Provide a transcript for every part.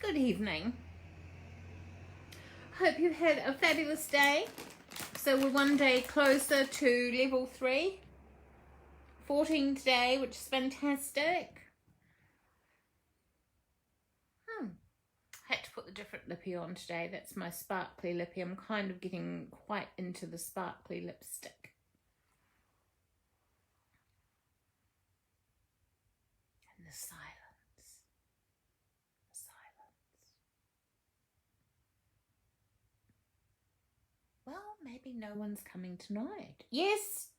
Good evening. Hope you've had a fabulous day. So we're one day closer to level 3. 14 today, which is fantastic. Had to put the different lippy on today. That's my sparkly lippy. I'm kind of getting quite into the sparkly lipstick. And the silence. The silence. Well, maybe no one's coming tonight. Yes,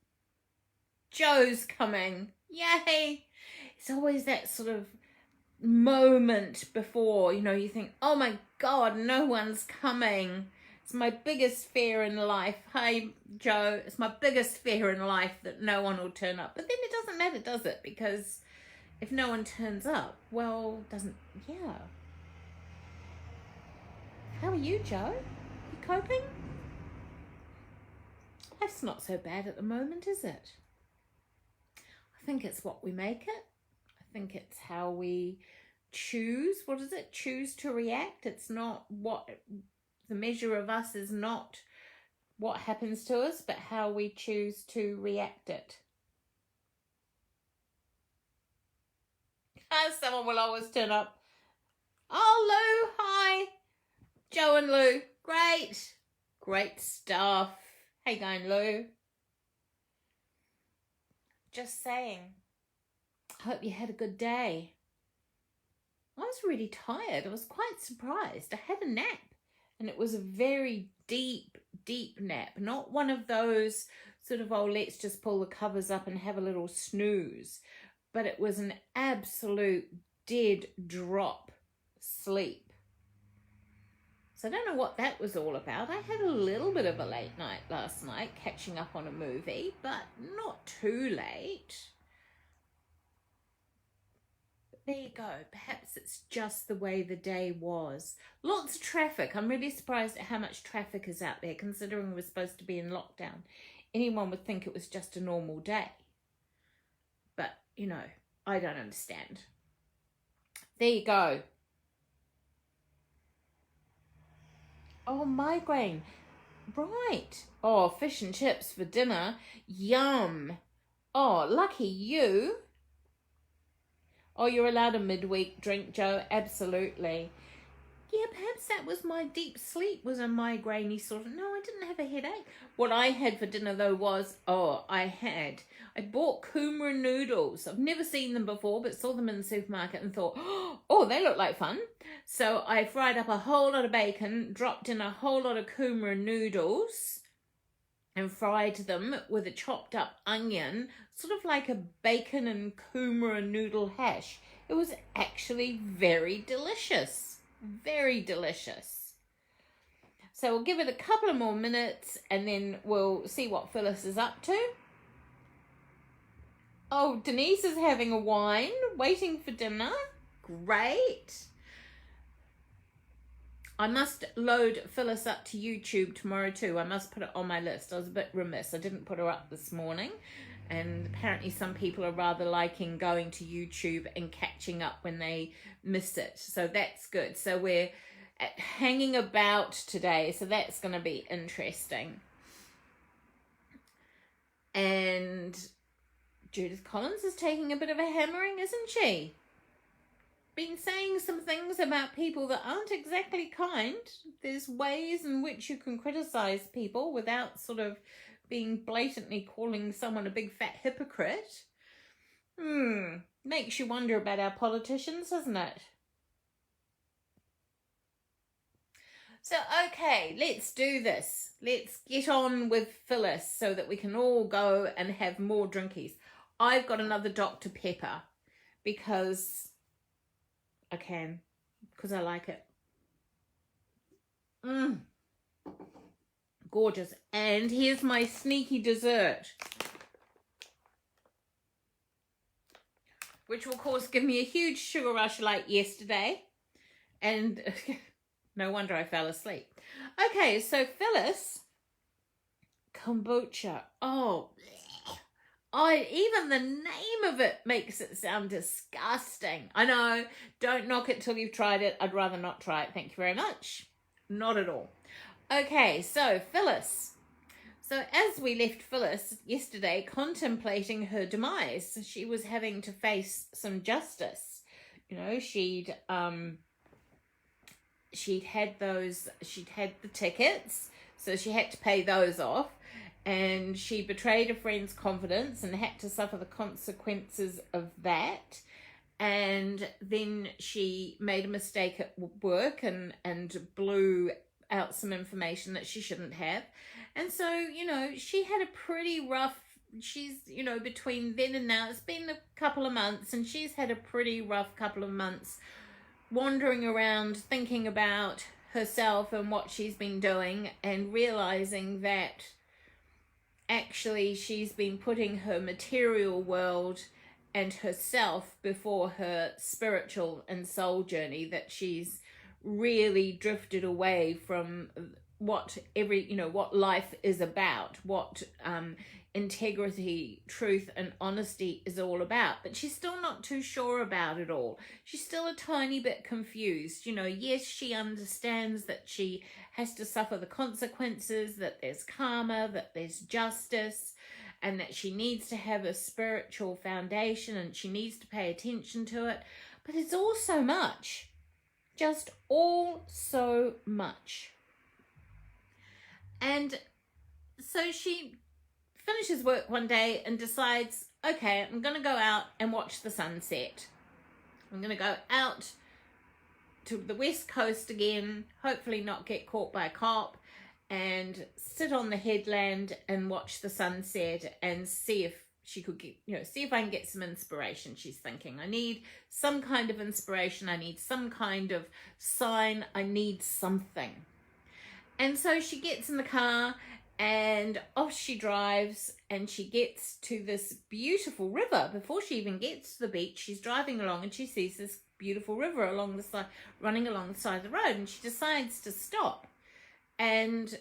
Joe's coming. Yay! It's always that sort of moment before, you think, oh my God, no one's coming. It's my biggest fear in life. Hey, Joe, it's my biggest fear in life that no one will turn up. But then it doesn't matter, does it? Because if no one turns up, well, yeah. How are you, Joe? You coping? Life's not so bad at the moment, is it? I think it's what we make it. I think it's how we choose. What is it? Choose to react. It's not what the measure of us is, not what happens to us, but how we choose to react it. Someone will always turn up. Oh, Lou, hi. Joe and Lou, great stuff. How you going, Lou? Just saying. Hope you had a good day. I was really tired. I was quite surprised. I had a nap, and it was a very deep nap. Not one of those sort of, oh, let's just pull the covers up and have a little snooze. But it was an absolute dead drop sleep. So I don't know what that was all about. I had a little bit of a late night last night, catching up on a movie, but not too late. But there you go. Perhaps it's just the way the day was. Lots of traffic. I'm really surprised at how much traffic is out there, considering we're supposed to be in lockdown. Anyone would think it was just a normal day. But, I don't understand. There you go. Oh, migraine. Right. Oh, fish and chips for dinner. Yum. Oh, lucky you. Oh, you're allowed a midweek drink, Joe. Absolutely. Yeah, perhaps that was my deep sleep, was a migraine-y sort of. No, I didn't have a headache. What I had for dinner, though, was, I bought kumara noodles. I've never seen them before, but saw them in the supermarket and thought, oh, they look like fun. So I fried up a whole lot of bacon, dropped in a whole lot of kumara noodles, and fried them with a chopped up onion, sort of like a bacon and kumara noodle hash. It was actually very delicious. Very delicious. So we'll give it a couple of more minutes and then we'll see what Phyllis is up to. Oh, Denise is having a wine, waiting for dinner. Great. I must load Phyllis up to YouTube tomorrow too. I must put it on my list. I was a bit remiss. I didn't put her up this morning. And apparently some people are rather liking going to YouTube and catching up when they miss it. So that's good. So we're hanging about today. So that's going to be interesting. And Judith Collins is taking a bit of a hammering, isn't she? Been saying some things about people that aren't exactly kind. There's ways in which you can criticize people without sort of being blatantly calling someone a big fat hypocrite. Makes you wonder about our politicians, doesn't it? So, okay, let's do this. Let's get on with Phyllis so that we can all go and have more drinkies. I've got another Dr. Pepper because I can, because I like it. Gorgeous. And here's my sneaky dessert, which will of course give me a huge sugar rush like yesterday, and no wonder I fell asleep. Okay, so Phyllis, kombucha. Oh, Even the name of it makes it sound disgusting. I know, don't knock it till you've tried it. I'd rather not try it. Thank you very much. Not at all. Okay, so Phyllis. So as we left Phyllis yesterday contemplating her demise, she was having to face some justice. You know, she'd had the tickets, so she had to pay those off, and she betrayed a friend's confidence and had to suffer the consequences of that. And then she made a mistake at work and blew out some information that she shouldn't have. And so, you know, she had a pretty rough, between then and now, it's been a couple of months, and she's had a pretty rough couple of months wandering around thinking about herself and what she's been doing, and realizing that actually she's been putting her material world and herself before her spiritual and soul journey, that she's really drifted away from what life is about, what integrity, truth and honesty is all about. But she's still not too sure about it all. She's still a tiny bit confused. Yes, she understands that she has to suffer the consequences, that there's karma, that there's justice, and that she needs to have a spiritual foundation and she needs to pay attention to it. But it's all so much. Just all so much. And so she finishes work one day and decides, okay, I'm going to go out and watch the sunset. I'm going to go out to the west coast again, hopefully not get caught by a cop, and sit on the headland and watch the sunset and see if she could see if I can get some inspiration. She's thinking, I need some kind of inspiration. I need some kind of sign. I need something. And so she gets in the car and off she drives, and she gets to this beautiful river. Before she even gets to the beach, she's driving along and she sees this beautiful river along the side, running along the side of the road, and she decides to stop. And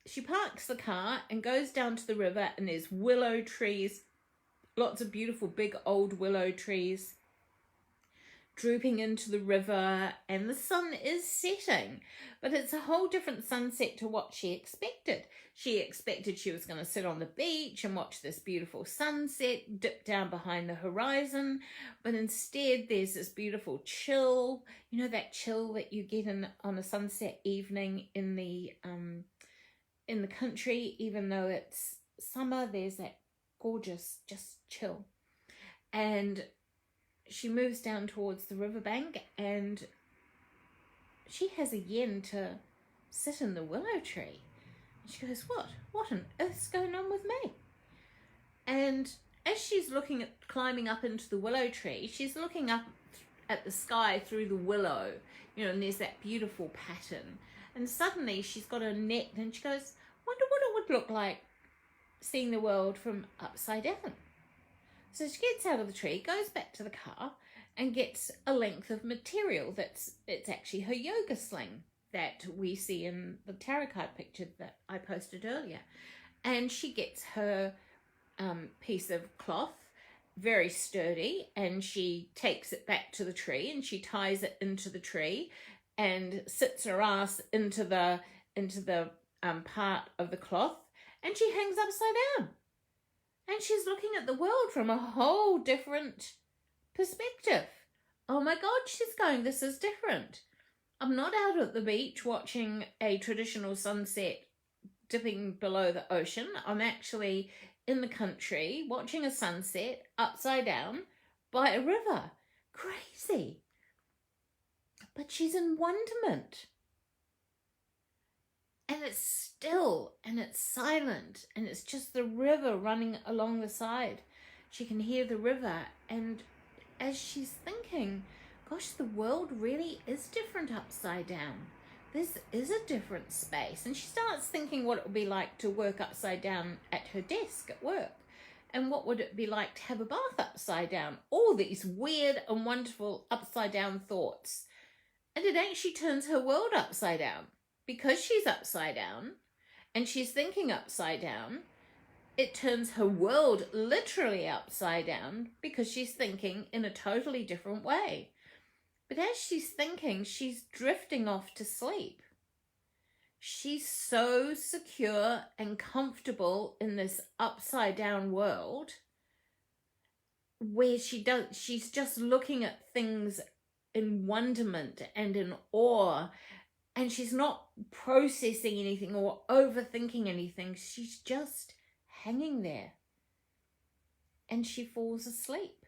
she parks the car and goes down to the river, and there's willow trees, lots of beautiful big old willow trees drooping into the river, and the sun is setting. But it's a whole different sunset to what she expected. She expected she was going to sit on the beach and watch this beautiful sunset dip down behind the horizon, but instead there's this beautiful chill, that chill that you get on a sunset evening in the country. Even though it's summer, there's that gorgeous just chill. And she moves down towards the riverbank, and she has a yen to sit in the willow tree. And she goes, what on earth's going on with me? And as she's climbing up into the willow tree, she's looking up at the sky through the willow, and there's that beautiful pattern. And suddenly she's got a net, and she goes, wonder what it would look like seeing the world from upside down. So she gets out of the tree, goes back to the car, and gets a length of material it's actually her yoga sling that we see in the tarot card picture that I posted earlier. And she gets her piece of cloth, very sturdy, and she takes it back to the tree, and she ties it into the tree and sits her ass into the part of the cloth, and she hangs upside down. And she's looking at the world from a whole different perspective. Oh my God, she's going, this is different. I'm not out at the beach watching a traditional sunset dipping below the ocean. I'm actually in the country watching a sunset upside down by a river. Crazy. But she's in wonderment. And it's still, and it's silent, and it's just the river running along the side. She can hear the river, and as she's thinking, gosh, the world really is different upside down. This is a different space. And she starts thinking what it would be like to work upside down at her desk at work. And what would it be like to have a bath upside down? All these weird and wonderful upside down thoughts. And it actually turns her world upside down. Because she's upside down and she's thinking upside down, it turns her world literally upside down because she's thinking in a totally different way. But as she's thinking, she's drifting off to sleep. She's so secure and comfortable in this upside down world where she's just looking at things in wonderment and in awe, and she's not processing anything or overthinking anything. She's just hanging there, and she falls asleep.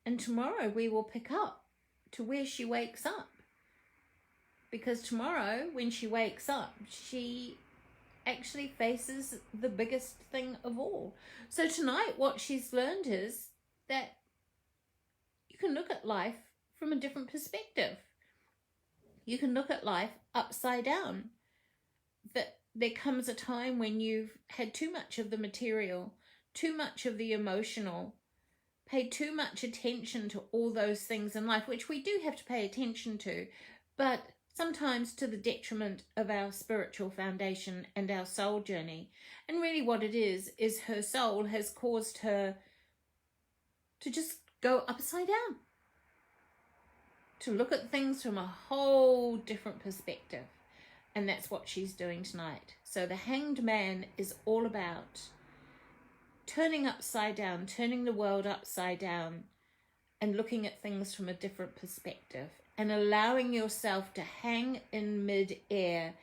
And tomorrow we will pick up to where she wakes up, because tomorrow when she wakes up, she actually faces the biggest thing of all. So tonight what she's learned is that you can look at life from a different perspective. You can look at life upside down. That there comes a time when you've had too much of the material, too much of the emotional, paid too much attention to all those things in life, which we do have to pay attention to, but sometimes to the detriment of our spiritual foundation and our soul journey. And really what it is her soul has caused her to just go upside down, to look at things from a whole different perspective. And that's what she's doing tonight. So the Hanged Man is all about turning upside down, turning the world upside down, and looking at things from a different perspective, and allowing yourself to hang in mid-air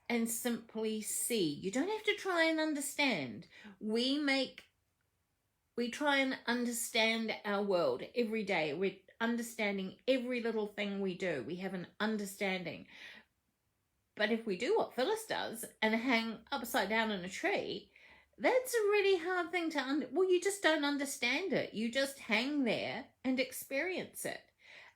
and simply see. You don't have to try and understand. We try and understand our world every day. We're understanding every little thing we do. We have an understanding. But if we do what Phyllis does and hang upside down in a tree, that's a really hard thing to well, you just don't understand it. You just hang there and experience it.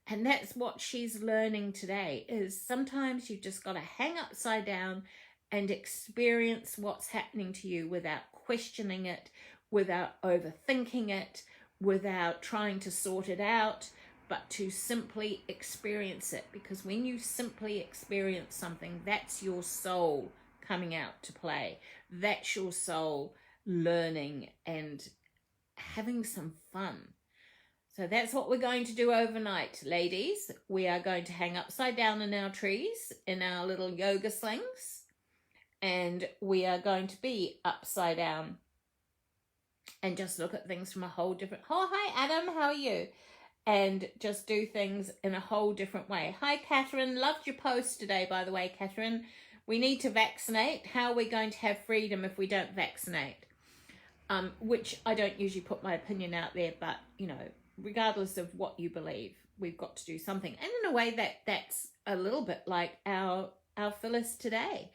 And that's what she's learning today, is sometimes you've just got to hang upside down and experience what's happening to you without questioning it, without overthinking it, without trying to sort it out, but to simply experience it. Because when you simply experience something, that's your soul coming out to play. That's your soul learning and having some fun. So that's what we're going to do overnight, ladies. We are going to hang upside down in our trees, in our little yoga slings, and we are going to be upside down and just look at things from a whole different... Oh, hi, Adam. How are you? And just do things in a whole different way. Hi, Catherine. Loved your post today, by the way, Catherine. We need to vaccinate. How are we going to have freedom if we don't vaccinate? Which I don't usually put my opinion out there, but, you know, regardless of what you believe, we've got to do something. And in a way that's a little bit like our Phyllis today.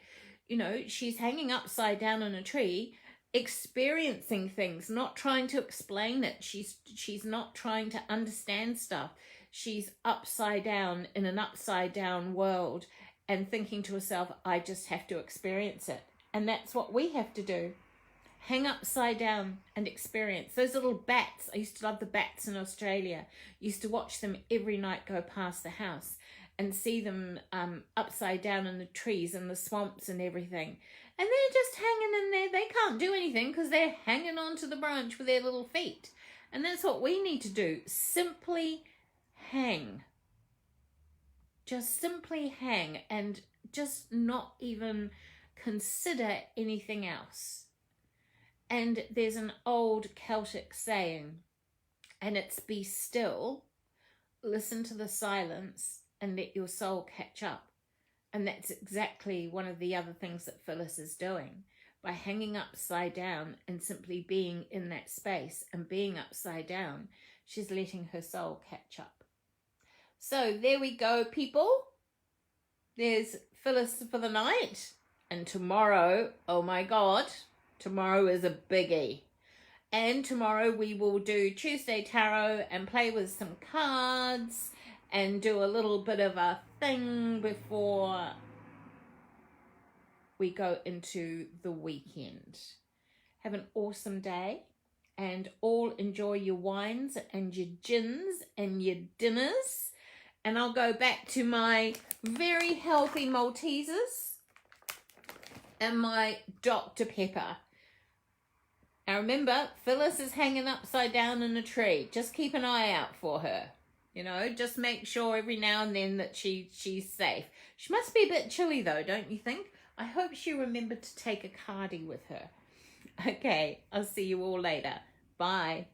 You know, she's hanging upside down in a tree, experiencing things, not trying to explain it. She's not trying to understand stuff. She's upside down in an upside down world and thinking to herself, I just have to experience it. And that's what we have to do. Hang upside down and experience. Those little bats, I used to love the bats in Australia. Used to watch them every night go past the house and see them upside down in the trees and the swamps and everything. And they're just hanging in there. They can't do anything because they're hanging onto the branch with their little feet. And that's what we need to do. Simply hang. Just simply hang and just not even consider anything else. And there's an old Celtic saying, and it's be still, listen to the silence, and let your soul catch up. And that's exactly one of the other things that Phyllis is doing. By hanging upside down and simply being in that space and being upside down, she's letting her soul catch up. So there we go, people. There's Phyllis for the night. And tomorrow, oh my God, tomorrow is a biggie. And tomorrow we will do Tuesday Tarot and play with some cards and do a little bit of a thing before we go into the weekend. Have an awesome day and all enjoy your wines and your gins and your dinners. And I'll go back to my very healthy Maltesers and my Dr. Pepper. Now remember, Phyllis is hanging upside down in a tree. Just keep an eye out for her. You know, just make sure every now and then that she's safe. She must be a bit chilly though, don't you think? I hope she remembered to take a cardie with her. Okay, I'll see you all later. Bye.